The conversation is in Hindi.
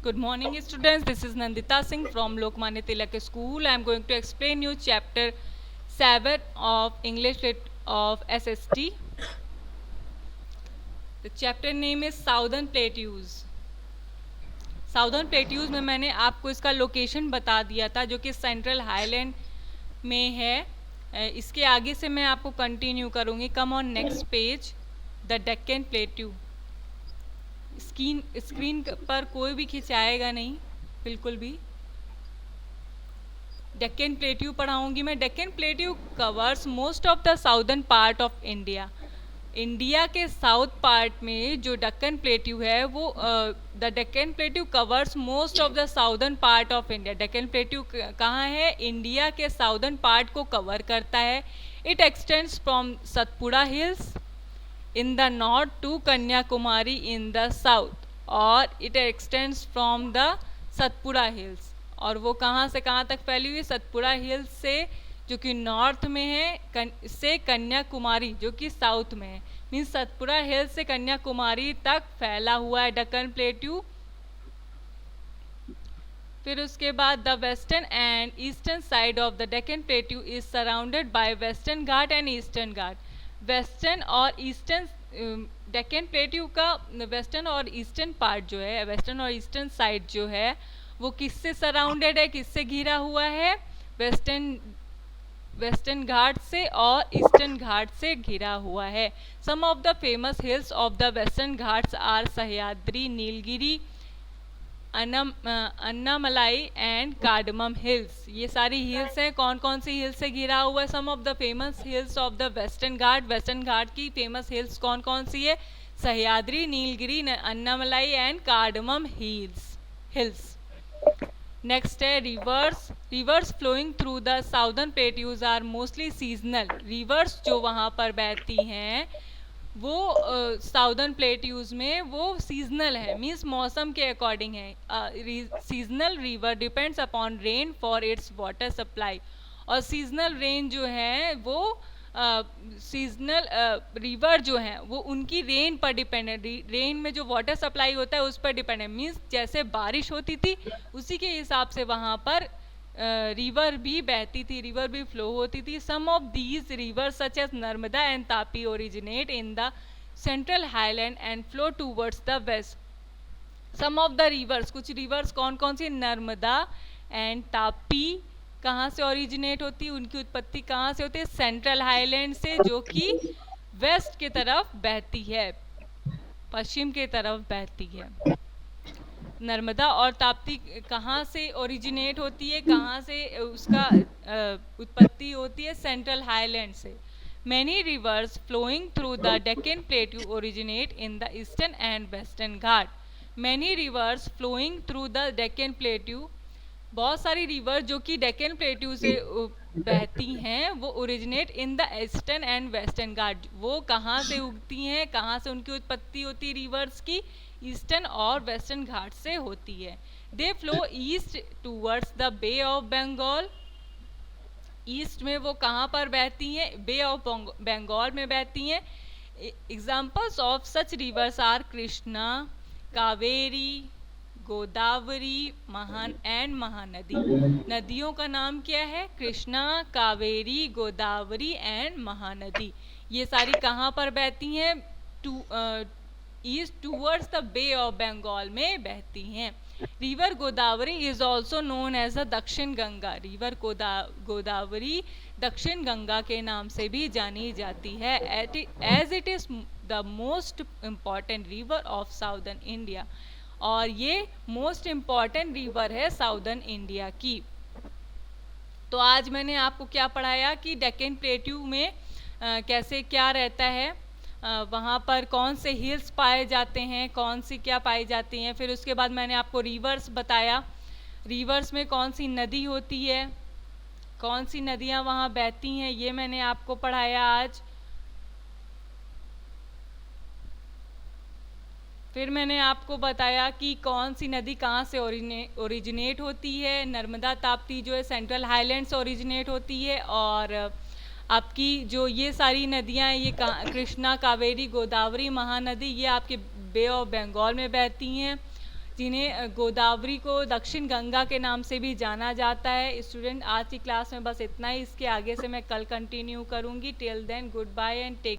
Good morning students, this is Nandita Singh from Lokmanya Tilak School. I am going to explain you chapter 7 of English Lit of SST. The chapter name is Southern Plateaus. Southern plateaus में मैंने आपको इसका लोकेशन बता दिया था जो कि सेंट्रल हाईलैंड में है। इसके आगे से मैं आपको कंटिन्यू करूँगी। Come on next page, the Deccan plateau. Screen पर कोई भी खिंचाएगा नहीं, बिल्कुल भी। डेक्कन प्लेट्यू पढ़ाऊंगी मैं। Deccan plateau covers most of the southern part of India. India के साउथ पार्ट में जो डेक्कन प्लेट्यू है वो the Deccan plateau covers most of the southern part of India. Deccan plateau कहाँ है? इंडिया के साउदर्न पार्ट को कवर करता है। It extends from Satpura hills in the north to Kanyakumari in the south, और it extends from the Satpura hills। और वो कहाँ से कहाँ तक फैली हुई है? सतपुड़ा हिल्स से जो कि नॉर्थ में है से कन्याकुमारी जो कि साउथ में है। मीन्स सतपुड़ा हिल्स से कन्याकुमारी तक फैला हुआ है डेक्कन प्लेट्यू। फिर उसके बाद the western and eastern side of the Deccan plateau is surrounded by western Ghat and eastern Ghat. Western और ईस्टर्न डेक्कन प्लेट्यू का वेस्टर्न और ईस्टर्न पार्ट जो है, वेस्टर्न और ईस्टर्न साइड जो है वो किससे सराउंडेड है, किससे घिरा हुआ है? वेस्टर्न घाट से और ईस्टर्न घाट से घिरा हुआ है। Some of the famous hills of the Western Ghats are Sahyadri, Nilgiri, Annamalai and cardamom hills. ये सारी हिल्स हैं। कौन कौन सी हिल्स से घिरा हुआ है? Some of the famous hills of the Western Ghat. Western Ghat की फेमस हिल्स कौन कौन सी है? Sahyadri, Nilgiri, Annamalai and cardamom hills. Next है rivers. Rivers flowing through the southern plateaus are mostly seasonal. Rivers जो वहाँ पर बहती हैं वो साउदर्न प्लेट्यूज में वो सीजनल है, मीन्स मौसम के अकॉर्डिंग है। Seasonal river depends upon rain for its water supply. और सीजनल रेन जो है वो सीजनल रिवर जो है वो उनकी रेन पर डिपेंड है। रेन में जो वाटर सप्लाई होता है उस पर डिपेंड है। मीन्स जैसे बारिश होती थी उसी के हिसाब से वहाँ पर रिवर भी बहती थी, रिवर भी फ्लो होती थी। Some of these river such as Narmada and Tapi originate in the central highland and flow towards the west. Some of the rivers, कुछ रिवर्स कौन कौन सी? नर्मदा एंड तापी कहाँ से ओरिजिनेट होती है? उनकी उत्पत्ति कहाँ से होती है? सेंट्रल हाईलैंड से, जो कि वेस्ट की तरफ बहती है, पश्चिम की तरफ बहती है। नर्मदा और ताप्ती कहाँ से ओरिजिनेट होती है, कहाँ से उसका उत्पत्ति होती है? सेंट्रल हाईलैंड से। Many rivers flowing through the Deccan plateau originate in the eastern and western Ghat. Many rivers flowing through the Deccan plateau, बहुत सारी रिवर जो कि डेक्कन प्लेट्यू से बहती हैं वो originate in the eastern and western Ghat. वो कहाँ से उगती हैं, कहाँ से उनकी उत्पत्ति होती है रिवर्स की? ईस्टर्न और वेस्टर्न घाट से होती है। They flow east towards the bay of Bengal. East में वो कहाँ पर बहती हैं? बे ऑफ बंगाल में बहती हैं। Examples of such rivers are Krishna, Kaveri, Godavari, Mahanadi. नदियों का नाम क्या है? कृष्णा, कावेरी, गोदावरी एंड महानदी। ये सारी कहाँ पर बहती हैं? East towards the bay of Bengal में बहती हैं। River Godavari is also known as the Dakshin Ganga. River Godavari दक्षिण गंगा के नाम से भी जानी जाती है। As it is the most important river of southern India, और ये मोस्ट इम्पॉर्टेंट रिवर है साउदर्न इंडिया की। तो आज मैंने आपको क्या पढ़ाया कि डेक्कन प्लेट्यू में कैसे क्या रहता है, वहाँ पर कौन से हिल्स पाए जाते हैं, कौन सी क्या पाई जाती हैं। फिर उसके बाद मैंने आपको रिवर्स बताया, रिवर्स में कौन सी नदी होती है, कौन सी नदियाँ वहाँ बहती हैं, ये मैंने आपको पढ़ाया आज। फिर मैंने आपको बताया कि कौन सी नदी कहाँ से ओरिजिनेट होती है। नर्मदा ताप्ती जो है सेंट्रल हाईलैंड से ओरिजिनेट होती है, और आपकी जो ये सारी नदियाँ ये कृष्णा, कावेरी, गोदावरी, महानदी ये आपके बे ऑफ बंगाल में बहती हैं। जिन्हें गोदावरी को दक्षिण गंगा के नाम से भी जाना जाता है। स्टूडेंट, आज की क्लास में बस इतना ही। इसके आगे से मैं कल कंटिन्यू करूँगी। Till then goodbye and take